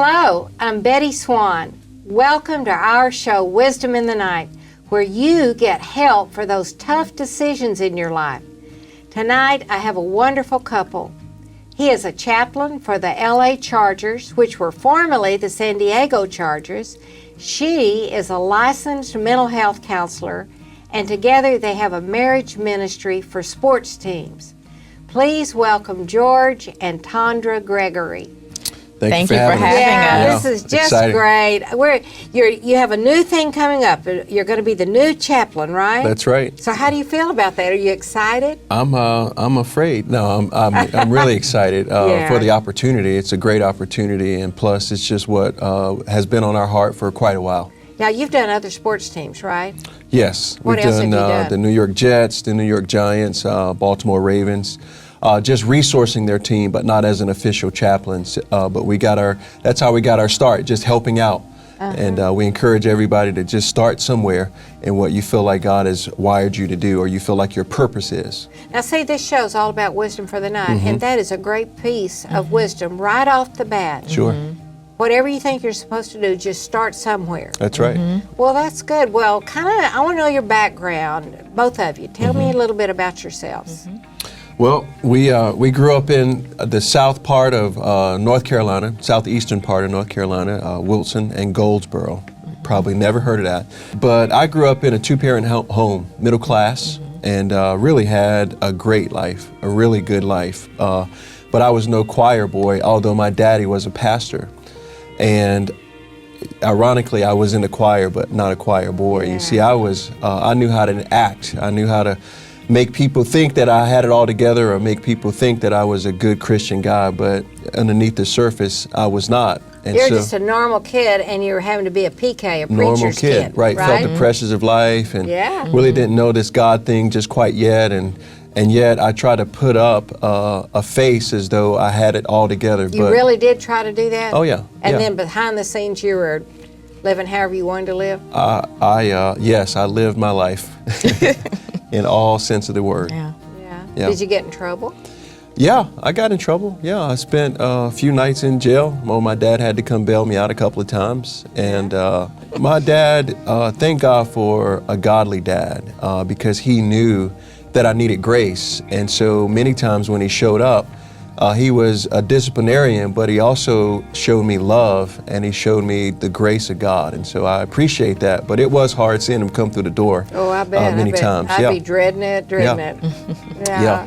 Hello, I'm Betty Swan. Welcome to our show, Wisdom in the Night, where you get help for those tough decisions in your life. Tonight, I have a wonderful couple. He is a chaplain for the LA Chargers, which were formerly the San Diego Chargers. She is a licensed mental health counselor, and together they have a marriage ministry for sports teams. Please welcome George and Sondra Gregory. Thank you for having us. Yeah, this is just exciting. Great. You have a new thing coming up. You're going to be the new chaplain, right? That's right. So how do you feel about that? Are you excited? I'm afraid. No, I'm really excited for the opportunity. It's a great opportunity, and plus, it's just what has been on our heart for quite a while. Now, you've done other sports teams, right? Yes, What we've else have you done? The New York Jets, the New York Giants, Baltimore Ravens. Just resourcing their team, but not as an official chaplain. But that's how we got our start, just helping out. And we encourage everybody to just start somewhere in what you feel like God has wired you to do, or you feel like your purpose is. Now, see, this show is all about wisdom for the night, and that is a great piece of wisdom right off the bat. Sure. Whatever you think you're supposed to do, just start somewhere. That's right. Well, that's good. Well, I want to know your background, both of you. Tell me a little bit about yourselves. Well, we grew up in the south part of North Carolina, southeastern part of North Carolina, Wilson and Goldsboro. Probably never heard of that. But I grew up in a two-parent home, middle class, and really had a great life, a really good life. But I was no choir boy, although my daddy was a pastor. And ironically, I was in the choir, but not a choir boy. Yeah. You see, I knew how to act. I knew how to make people think that I had it all together, or make people think that I was a good Christian guy, but underneath the surface, I was not. And You're just a normal kid, and you're having to be a PK, a normal preacher's kid. Right? Felt the pressures of life, and really didn't know this God thing just quite yet, and yet I tried to put up a face as though I had it all together. You really did try to do that? Oh yeah. And then behind the scenes, you were living however you wanted to live? Yes, I lived my life in all sense of the word. Yeah. Did you get in trouble? Yeah, I got in trouble. Yeah, I spent a few nights in jail. Well, my dad had to come bail me out a couple of times. And my dad, thank God for a godly dad, because he knew that I needed grace. And so many times when he showed up, he was a disciplinarian, but he also showed me love, and he showed me the grace of God. And so I appreciate that. But it was hard seeing him come through the door. Oh, I bet. Many times. I'd be dreading it. Yeah.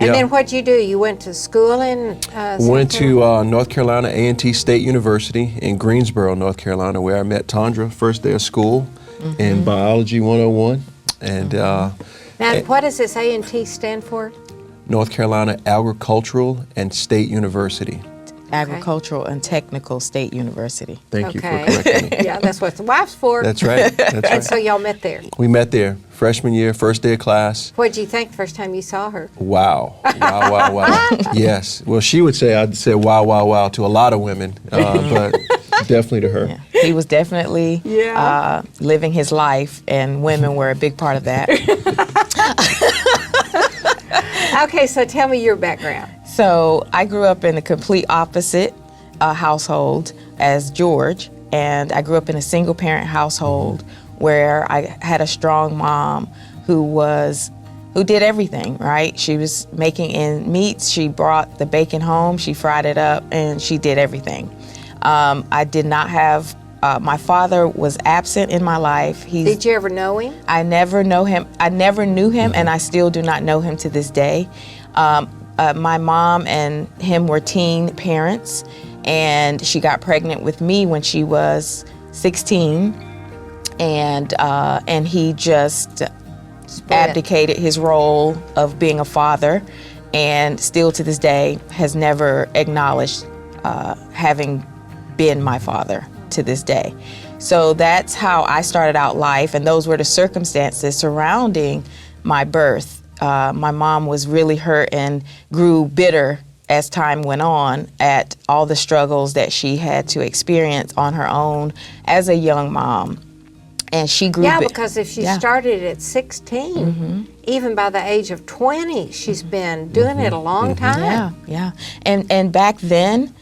And then what'd you do? You went to school in Went to North Carolina A&T State University in Greensboro, North Carolina, where I met Sondra first day of school in Biology 101. And now, what does this A&T stand for? North Carolina Agricultural and State University. Agricultural and Technical State University. Thank you for correcting me. Yeah, that's what the wife's for. That's right. That's right. And so y'all met there. We met there, freshman year, first day of class. What'd you think the first time you saw her? Wow. Wow. Yes. Well, she would say, I'd say wow to a lot of women, but definitely to her. Yeah. He was definitely living his life, and women were a big part of that. Okay, so tell me your background. So I grew up in a complete opposite household as George, and I grew up in a single parent household where I had a strong mom who did everything, right? She was making ends meet. She brought the bacon home, she fried it up, and she did everything. I did not have, my father was absent in my life. Did you ever know him? I never knew him, and I still do not know him to this day. My mom and him were teen parents, and she got pregnant with me when she was 16, and he just abdicated his role of being a father, and still to this day has never acknowledged having been my father to this day. So that's how I started out life, and those were the circumstances surrounding my birth. My mom was really hurt and grew bitter as time went on at all the struggles that she had to experience on her own as a young mom. And she grew because if she started at 16, even by the age of 20, she's been doing it a long time. And back then,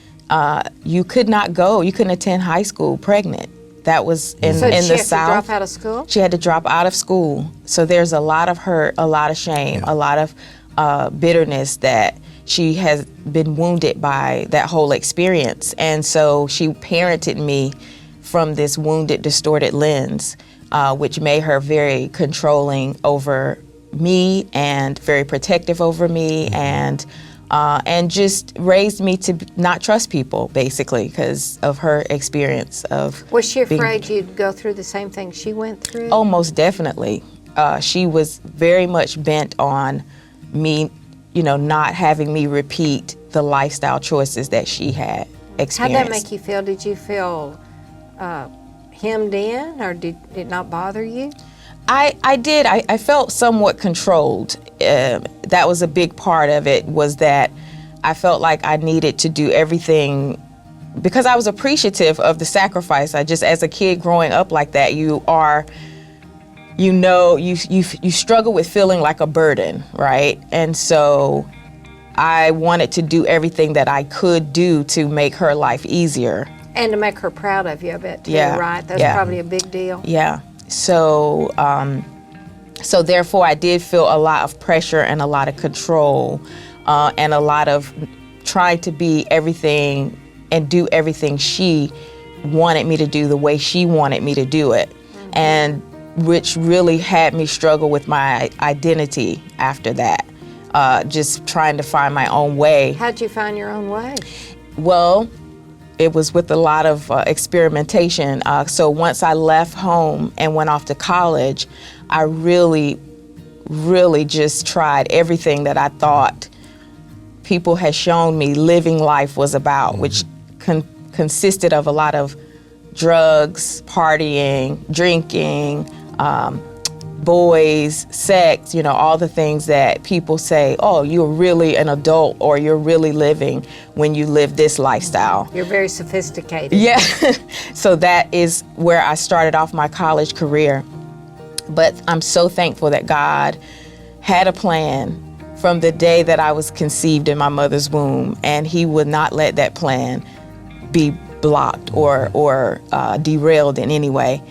you could not go. You couldn't attend high school pregnant. That was in So the did she have to South. drop out of school? She had to drop out of school. So there's a lot of hurt, a lot of shame, a lot of bitterness that she has been wounded by that whole experience. And so she parented me from this wounded, distorted lens, which made her very controlling over me and very protective over me, and just raised me to not trust people, basically, because of her experience of. Was she afraid you'd go through the same thing she went through? Oh, most definitely. She was very much bent on me, not having me repeat the lifestyle choices that she had experienced. How'd that make you feel? Did you feel hemmed in, or did it not bother you? I did. I felt somewhat controlled. That was a big part of it, was that I felt like I needed to do everything because I was appreciative of the sacrifice. As a kid growing up like that, you struggle with feeling like a burden, right? And so I wanted to do everything that I could do to make her life easier. And to make her proud of you, I bet, too, Yeah. right? That's probably a big deal. Yeah. So therefore, I did feel a lot of pressure and a lot of control, and a lot of trying to be everything and do everything she wanted me to do the way she wanted me to do it, and which really had me struggle with my identity after that, just trying to find my own way. How'd you find your own way? Well, it was with a lot of experimentation. So once I left home and went off to college, I really, really just tried everything that I thought people had shown me living life was about, which consisted of a lot of drugs, partying, drinking, boys, sex, all the things that people say, oh, you're really an adult or you're really living when you live this lifestyle. You're very sophisticated. Yeah. So that is where I started off my college career. But I'm so thankful that God had a plan from the day that I was conceived in my mother's womb, and He would not let that plan be blocked or derailed in any way.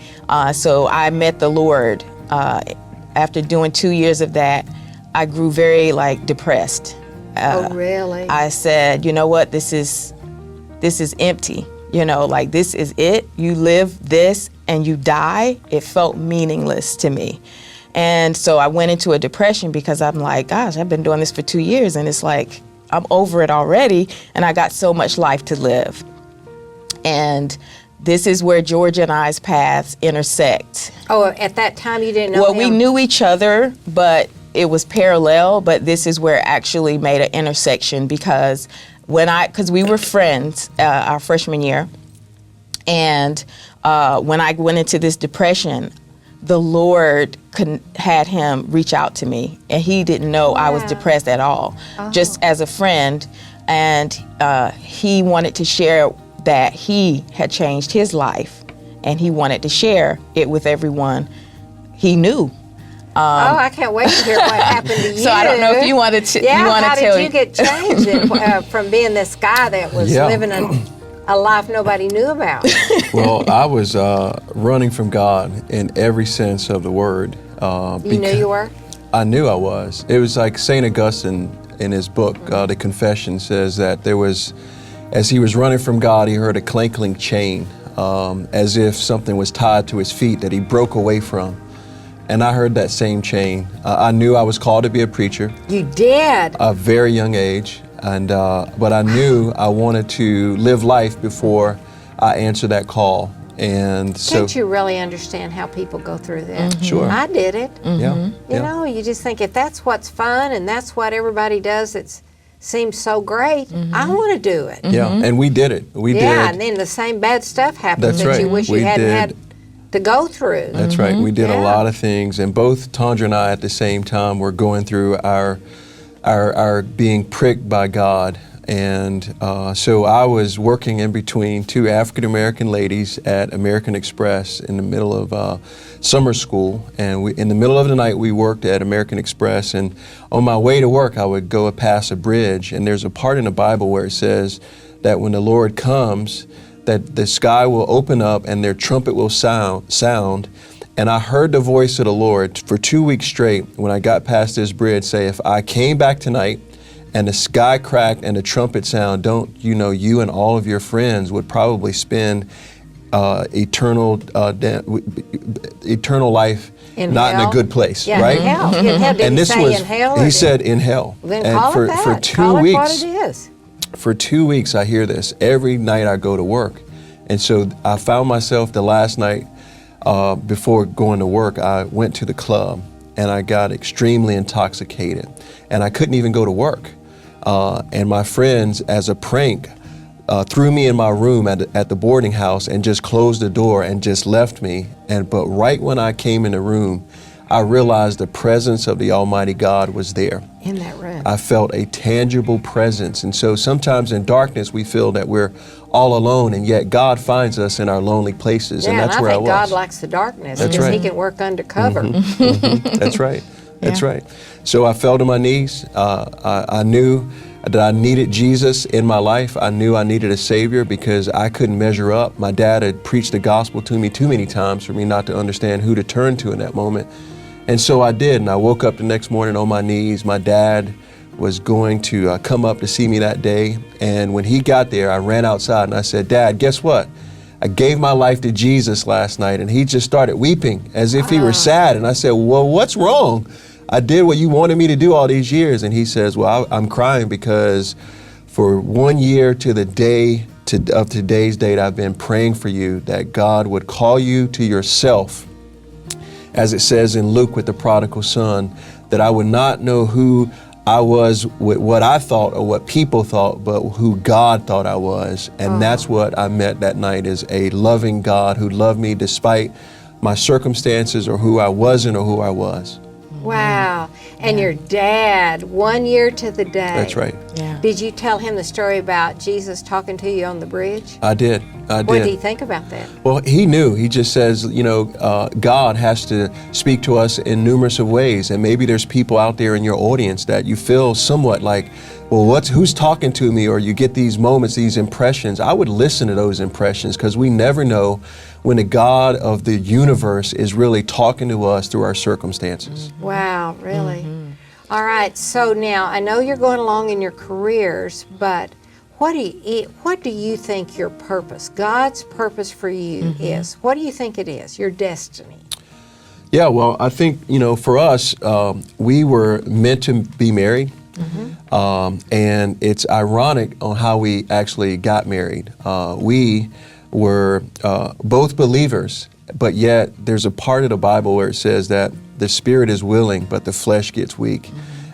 So I met the Lord. After doing 2 years of that, I grew very depressed. Oh, really? I said, you know what, this is empty. This is it. You live this and you die. It felt meaningless to me. And so I went into a depression because I'm like, gosh, I've been doing this for 2 years and it's like, I'm over it already and I got so much life to live. And this is where George and I's paths intersect. Oh, at that time you didn't know Well, him? we knew each other, but it was parallel, but this is where it actually made an intersection because we were friends our freshman year, and when I went into this depression, the Lord had him reach out to me, and he didn't know I was depressed at all, just as a friend, and he wanted to share that he had changed his life, and he wanted to share it with everyone he knew. I can't wait to hear what happened to you. So I don't know if you wanted to. Yeah, you want how to tell did you get changed from being this guy that was living a life nobody knew about? Well, I was running from God in every sense of the word. You knew you were? I knew I was. It was like St. Augustine in his book, The Confession, says that there was, as he was running from God, he heard a clanking chain, as if something was tied to his feet that he broke away from. And I heard that same chain. I knew I was called to be a preacher. You did? A very young age. And but I knew I wanted to live life before I answered that call. And so, Can't you really understand how people go through that? Mm-hmm. Sure. I did it. Yeah. You know, you just think if that's what's fun and that's what everybody does, it seems so great, I want to do it. Yeah, and we did it. We did. Yeah, and then the same bad stuff happens That's that you right. wish We you hadn't did. had to go through. That's right. We did Yeah. a lot of things, and both Sondra and I at the same time were going through our being pricked by God. And so I was working in between two African American ladies at American Express in the middle of summer school. And in the middle of the night, we worked at American Express. And on my way to work, I would go past a bridge. And there's a part in the Bible where it says, that when the Lord comes, that the sky will open up and their trumpet will sound. And I heard the voice of the Lord for 2 weeks straight when I got past this bridge say, if I came back tonight and the sky cracked and the trumpet sound, don't you know, you and all of your friends would probably spend eternal life in not hell? in a good place, Yeah, right? in hell. In hell. Did And he this say was, in hell? he said in hell. Then and call for, it that. for 2 call weeks, it what it is. for 2 weeks I hear this. Every night I go to work. And so I found myself the last night before going to work, I went to the club and I got extremely intoxicated and I couldn't even go to work. And my friends, as a prank, threw me in my room at the boarding house and just closed the door and just left me. But right when I came in the room, I realized the presence of the Almighty God was there. In that room. I felt a tangible presence. And so sometimes in darkness we feel that we're all alone, and yet God finds us in our lonely places. Yeah, and that's I where think I was. God likes the darkness That's because right. he can work undercover. That's right. That's Yeah. right. So I fell to my knees. I knew that I needed Jesus in my life. I knew I needed a Savior because I couldn't measure up. My dad had preached the gospel to me too many times for me not to understand who to turn to in that moment. And so I did, and I woke up the next morning on my knees. My dad was going to come up to see me that day, and when he got there, I ran outside and I said, Dad, guess what? I gave my life to Jesus last night, and he just started weeping as if he were sad. And I said, well, what's wrong? I did what you wanted me to do all these years. And he says, well, I'm crying because for 1 year to the day of today's date, I've been praying for you that God would call you to yourself, as it says in Luke with the prodigal son, that I would not know who I was with what I thought or what people thought, but who God thought I was. And that's what I met that night, is a loving God who loved me despite my circumstances or who I wasn't or who I was. Wow. And your dad, 1 year to the day. That's right. Yeah. Did you tell him the story about Jesus talking to you on the bridge? I did. What did he think about that? Well, he knew. He just says, you know, God has to speak to us in numerous of ways. And maybe there's people out there in your audience that you feel somewhat like, well, who's talking to me? Or you get these moments, these impressions. I would listen to those impressions because we never know when the God of the universe is really talking to us through our circumstances. Wow, really? All right, so now I know you're going along in your careers, but what do you think your purpose, God's purpose for you is? What do you think it is, your destiny? Yeah, well, I think, you know, for us, we were meant to be married. And it's ironic on how we actually got married. We were both believers, but yet there's a part of the Bible where it says that the spirit is willing, but the flesh gets weak.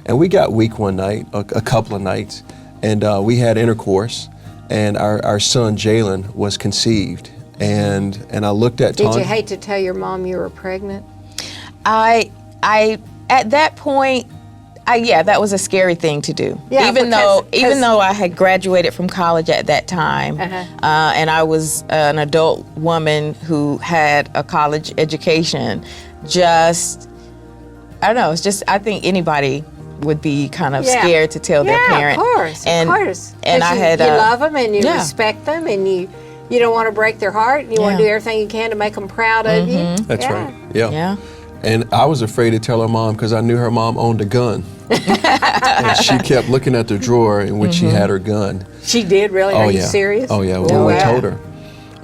And we got weak one night, a couple of nights, and we had intercourse, and our son Jalen was conceived. And I looked at Did you hate to tell your mom you were pregnant? I at that point, yeah, that was a scary thing to do. Yeah, even though I had graduated from college at that time, and I was an adult woman who had a college education, I don't know. It's just, I think anybody would be kind of scared to tell their parent. Of course. And you love them and you respect them and you don't want to break their heart and you want to do everything you can to make them proud of you. That's right. Yeah. Yeah. And I was afraid to tell her mom because I knew her mom owned a gun. And she kept looking at the drawer in which she had her gun. She did, really? Are you serious? Oh, yeah. Well, we told her.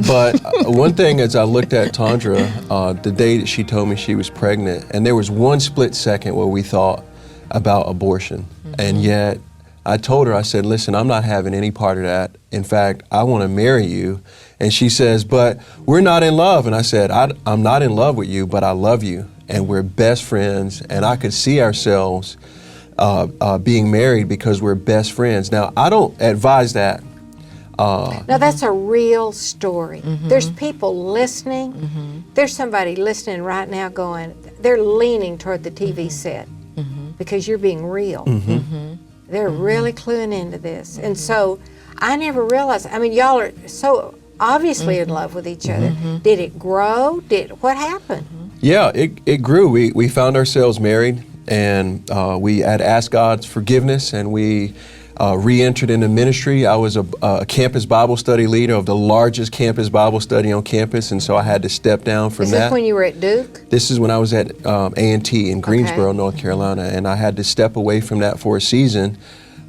But one thing as I looked at Tondra, the day that she told me she was pregnant, and there was one split second where we thought about abortion. And yet I told her, I said, listen, I'm not having any part of that. In fact, I want to marry you. And she says, but we're not in love. And I said, I'm not in love with you, but I love you. And we're best friends. And I could see ourselves being married because we're best friends. Now, I don't advise that. Now, that's a real story. There's people listening. There's somebody listening right now going, they're leaning toward the TV set because you're being real. They're really cluing into this. And so I never realized, I mean, y'all are so obviously in love with each other. Did it grow? What happened? Yeah, it grew. We found ourselves married, and we had asked God's forgiveness, and we re-entered into ministry. I was a campus Bible study leader of the largest campus Bible study on campus, and so I had to step down from that. Is this when you were at Duke? This is when I was at A&T in Greensboro, North Carolina, and I had to step away from that for a season.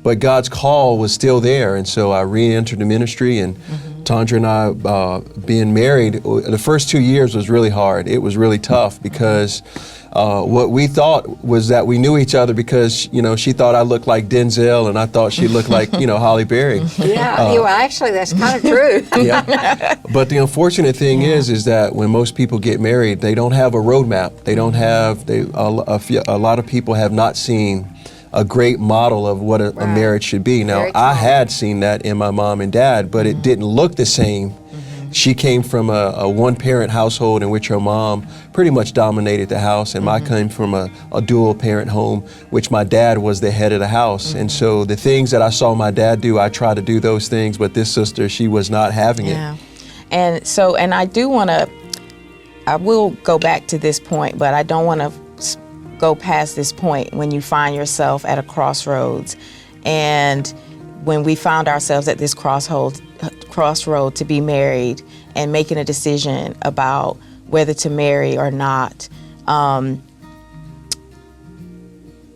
But God's call was still there, and so I re-entered the ministry, and Sondra and I, being married, the first 2 years was really hard. It was really tough because what we thought was that we knew each other because, you know, she thought I looked like Denzel and I thought she looked like, you know, Holly Berry. Yeah, well, actually, that's kind of true. Yeah. But the unfortunate thing is that when most people get married, they don't have a roadmap. They don't have, a lot of people have not seen a great model of what a marriage should be. Now, I had seen that in my mom and dad, but it didn't look the same. She came from a one-parent household in which her mom pretty much dominated the house, and I came from a dual-parent home, which my dad was the head of the house. And so the things that I saw my dad do, I tried to do those things, but this sister, she was not having it. And so, and I do want to, I will go back to this point, but I don't want to go past this point when you find yourself at a crossroads. And when we found ourselves at this crossroad to be married and making a decision about whether to marry or not,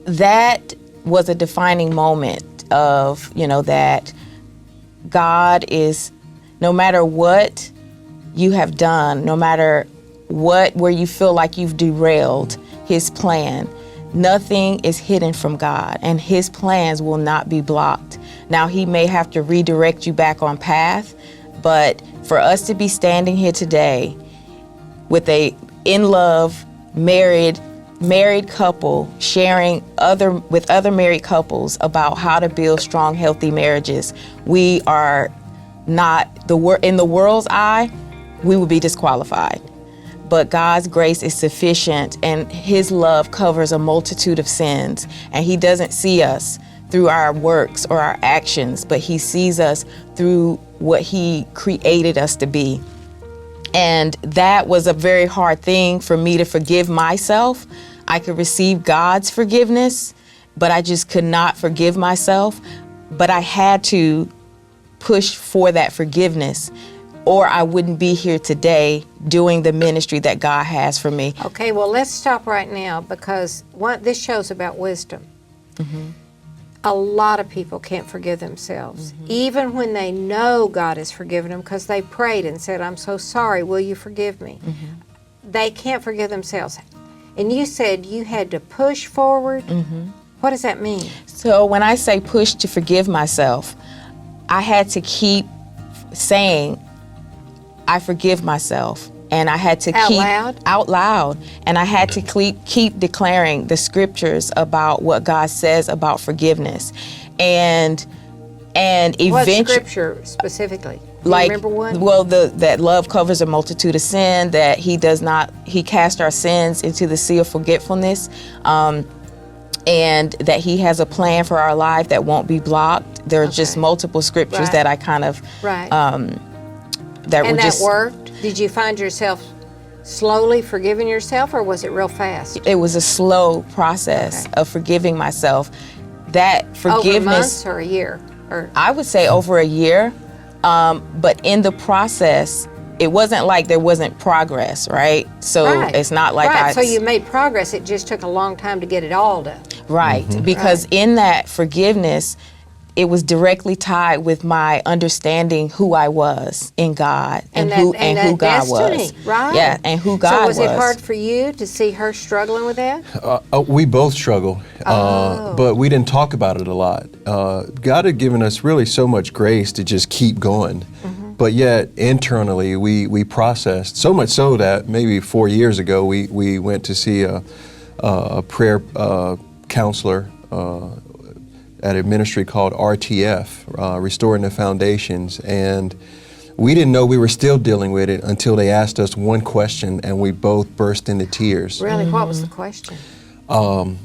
that was a defining moment of, you know, that God is, no matter what you have done, no matter where you feel like you've derailed His plan, nothing is hidden from God, and His plans will not be blocked. Now, He may have to redirect you back on path, but for us to be standing here today with a in love, married couple sharing with other married couples about how to build strong, healthy marriages, we are not, in the world's eye, we would be disqualified. But God's grace is sufficient, and His love covers a multitude of sins. And He doesn't see us through our works or our actions, but He sees us through what He created us to be. And that was a very hard thing for me to forgive myself. I could receive God's forgiveness, but I just could not forgive myself. But I had to push for that forgiveness, or I wouldn't be here today doing the ministry that God has for me. Okay, well, let's stop right now, because this show's about wisdom. A lot of people can't forgive themselves, even when they know God has forgiven them, because they prayed and said, "I'm so sorry, will you forgive me?" They can't forgive themselves. And you said you had to push forward. What does that mean? So when I say push to forgive myself, I had to keep saying, I forgive myself. And I had to keep out loud, and I had to keep declaring the scriptures about what God says about forgiveness, and eventually. What scripture specifically? Do you remember one? Well, that love covers a multitude of sin, that He cast our sins into the sea of forgetfulness, and that He has a plan for our life that won't be blocked. There are just multiple scriptures that I kind of that worked. Did you find yourself slowly forgiving yourself, or was it real fast? It was a slow process of forgiving myself. That forgiveness. Over months or a year? I would say over a year. But in the process, it wasn't like there wasn't progress, right? So it's not like so you made progress. It just took a long time to get it all done. Right, because in that forgiveness, it was directly tied with my understanding who I was in God and who God destiny, was. Right? Yeah, and who God was. So was it hard for you to see her struggling with that? We both struggled, but we didn't talk about it a lot. God had given us really so much grace to just keep going. But yet internally we processed, so much so that maybe 4 years ago we went to see a prayer counselor at a ministry called RTF, Restoring the Foundations, and we didn't know we were still dealing with it until they asked us one question, and we both burst into tears. Really? What was the question? Well,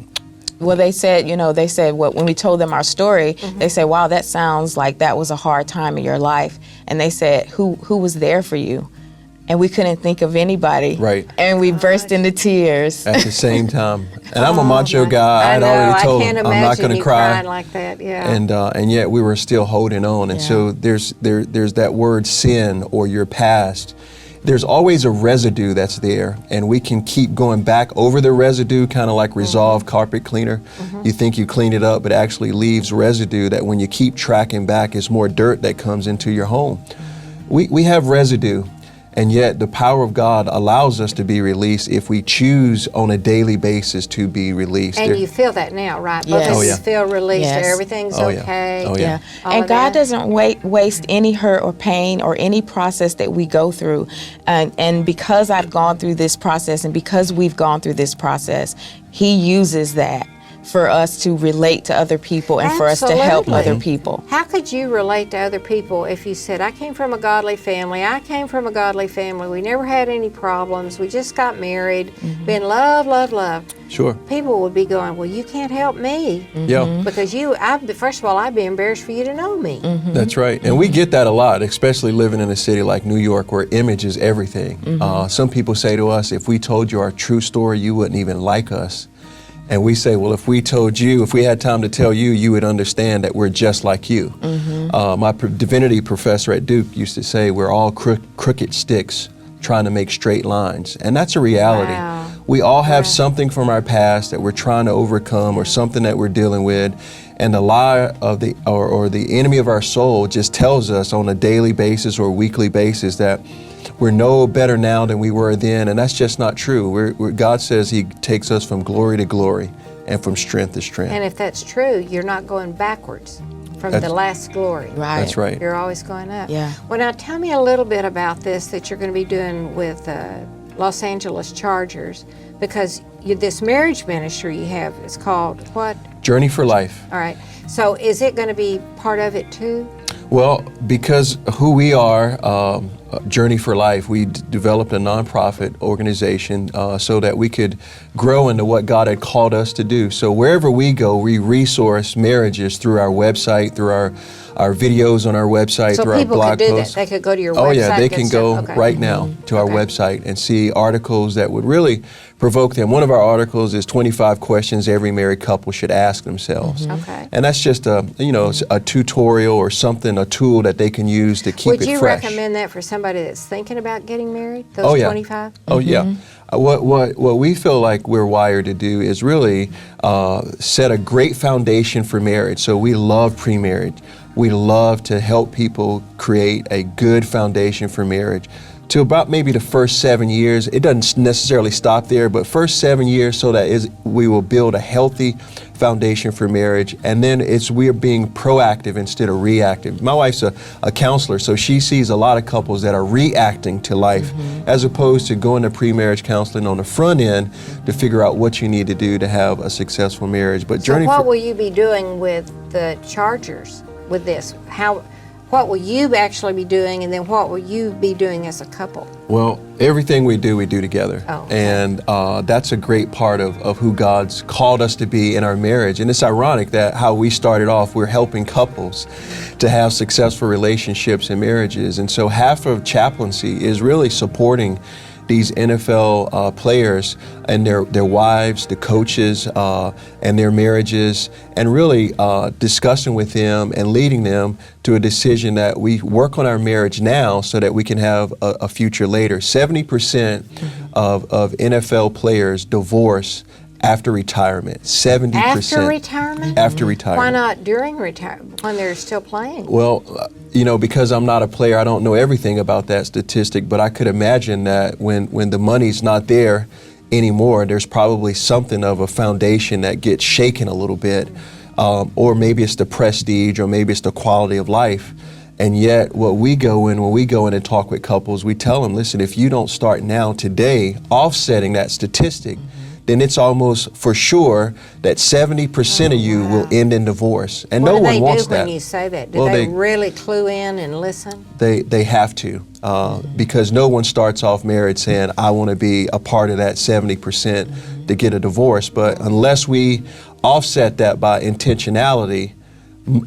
they said, when we told them our story, they said, wow, that sounds like that was a hard time in your life. And they said, who was there for you? and we couldn't think of anybody. Right. And we burst into tears. At the same time. And I'm a macho guy. I had already told him I'm not going to cry. Like that, yeah. And yet we were still holding on. And so there's that word sin or your past. There's always a residue that's there, and we can keep going back over the residue, kind of like Resolve carpet cleaner. You think you clean it up, but actually leaves residue that when you keep tracking back, it's more dirt that comes into your home. We have residue, and yet the power of God allows us to be released if we choose on a daily basis to be released. And you feel that now, right? Yes. Both Oh, of you yeah. feel released, Yes. everything's Oh, yeah. okay. Oh, yeah. All And of God that. doesn't waste any hurt or pain or any process that we go through. And because I've gone through this process and because we've gone through this process, He uses that for us to relate to other people and for us to help Absolutely. other people. How could you relate to other people if you said, I came from a godly family, we never had any problems, we just got married, been loved. Sure. People would be going, well, you can't help me Yeah. because first of all, I'd be embarrassed for you to know me. That's right. And we get that a lot, especially living in a city like New York where image is everything. Some people say to us, if we told you our true story, you wouldn't even like us. And we say, well, if we had time to tell you, you would understand that we're just like you. My divinity professor at Duke used to say, we're all crooked sticks trying to make straight lines. And that's a reality. Wow. We all have something from our past that we're trying to overcome or something that we're dealing with. And the lie of the enemy of our soul just tells us on a daily basis or weekly basis that we're no better now than we were then, and that's just not true. God says He takes us from glory to glory and from strength to strength. And if that's true, you're not going backwards from the last glory. Right. That's right. You're always going up. Yeah. Well, now tell me a little bit about this that you're going to be doing with Los Angeles Chargers, because this marriage ministry you have is called what? Journey for Life. All right. So is it going to be part of it too? Well, because who we are, Journey for Life, we developed a nonprofit organization so that we could grow into what God had called us to do. So wherever we go, we resource marriages through our website, through our videos on our website, through our blog could do posts. that. They could go to your website. Oh yeah, they get can stuff. go Okay. right now to our website and see articles that would really provoke them. One of our articles is 25 questions every married couple should ask themselves. Okay. And that's just a tutorial or something, a tool that they can use to keep Would it you fresh. recommend that for somebody that's thinking about getting married? Those Oh, yeah. 25? Oh yeah. What we feel like we're wired to do is really set a great foundation for marriage. So we love pre-marriage. We love to help people create a good foundation for marriage. To about maybe the first 7 years, it doesn't necessarily stop there, but first 7 years so that we will build a healthy foundation for marriage. And then we're being proactive instead of reactive. My wife's a counselor, so she sees a lot of couples that are reacting to life as opposed to going to pre-marriage counseling on the front end to figure out what you need to do to have a successful marriage. But So what will you be doing with the Chargers with this? What will you actually be doing, and then what will you be doing as a couple? Well, everything we do together. Oh, okay. And that's a great part of who God's called us to be in our marriage. And it's ironic that how we started off, we're helping couples to have successful relationships and marriages. And so half of chaplaincy is really supporting these NFL players and their wives, the coaches, and their marriages, and really discussing with them and leading them to a decision that we work on our marriage now so that we can have a future later. 70% of NFL players divorce after retirement. 70%. After retirement? After retirement. Why not during retirement, when they're still playing? Well, because I'm not a player, I don't know everything about that statistic, but I could imagine that when the money's not there anymore, there's probably something of a foundation that gets shaken a little bit, or maybe it's the prestige, or maybe it's the quality of life. And yet, when we go in and talk with couples, we tell them, listen, if you don't start now today offsetting that statistic, then it's almost for sure that 70% of you will end in divorce. And no one wants that. What do they do when you say that? Do they really clue in and listen? They have to, because no one starts off marriage saying, I want to be a part of that 70% to get a divorce. But unless we offset that by intentionality,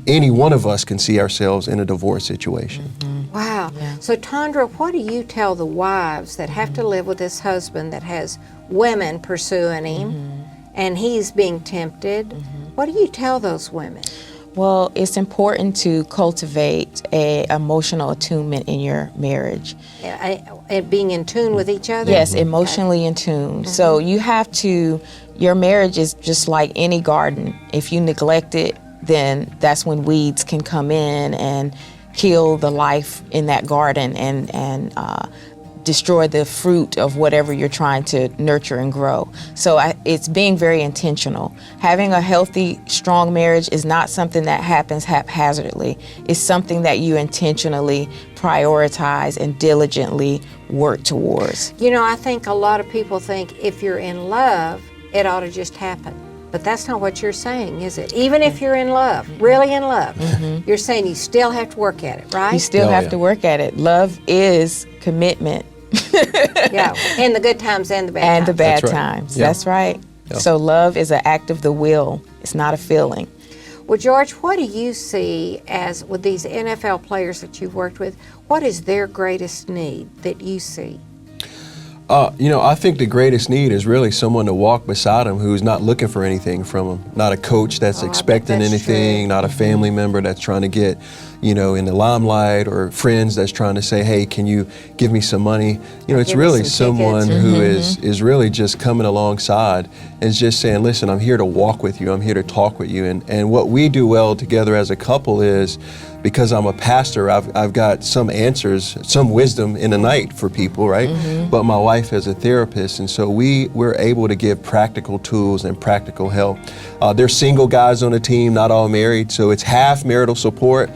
any one of us can see ourselves in a divorce situation. Wow. Yeah. So, Tondra, what do you tell the wives that have to live with this husband that has women pursuing him and he's being tempted? What do you tell those women? Well, it's important to cultivate a emotional attunement in your marriage. And being in tune with each other? Yes, emotionally in tune. So you have to, your marriage is just like any garden. If you neglect it, then that's when weeds can come in and kill the life in that garden and destroy the fruit of whatever you're trying to nurture and grow. So it's being very intentional. Having a healthy, strong marriage is not something that happens haphazardly. It's something that you intentionally prioritize and diligently work towards. You know, I think a lot of people think if you're in love, it ought to just happen. But that's not what you're saying, is it? Even if you're in love, really in love, you're saying you still have to work at it, right? You still have to work at it. Love is commitment. Yeah, in the good times and the bad times. And the bad That's right. times. Yeah. That's right. Yeah. So love is an act of the will. It's not a feeling. Well, George, what do you see as with these NFL players that you've worked with? What is their greatest need that you see? I think the greatest need is really someone to walk beside them who's not looking for anything from them. Not a coach that's expecting that's anything, true. not a family member that's trying to get, in the limelight, or friends that's trying to say, hey, can you give me some money? It's Give me really some someone tickets. who is really just coming alongside and just saying, listen, I'm here to walk with you. I'm here to talk with you. And what we do well together as a couple is, because I'm a pastor, I've got some answers, some wisdom in the night for people, right? But my wife is a therapist, and so we're able to give practical tools and practical help. There's single guys on the team, not all married, so it's half marital support.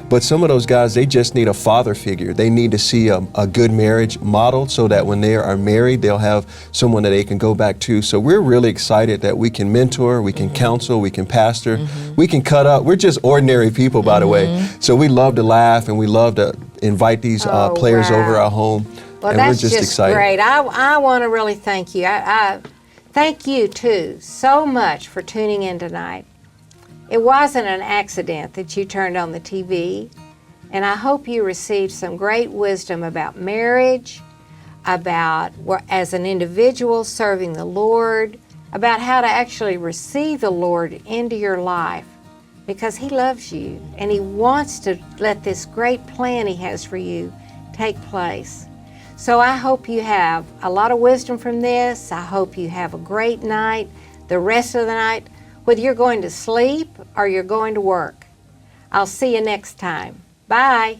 But some of those guys, they just need a father figure. They need to see a good marriage modeled so that when they are married, they'll have someone that they can go back to. So we're really excited that we can mentor, we can counsel, we can pastor, we can cut up. We're just ordinary people, by the way. So we love to laugh and we love to invite these players over our home. Well, and that's we're just excited. great. I want to really thank you. I thank you, too, so much for tuning in tonight. It wasn't an accident that you turned on the TV, and I hope you received some great wisdom about marriage, about as an individual serving the Lord, about how to actually receive the Lord into your life, because He loves you and He wants to let this great plan He has for you take place. So I hope you have a lot of wisdom from this. I hope you have a great night, the rest of the night, whether you're going to sleep or you're going to work. I'll see you next time. Bye.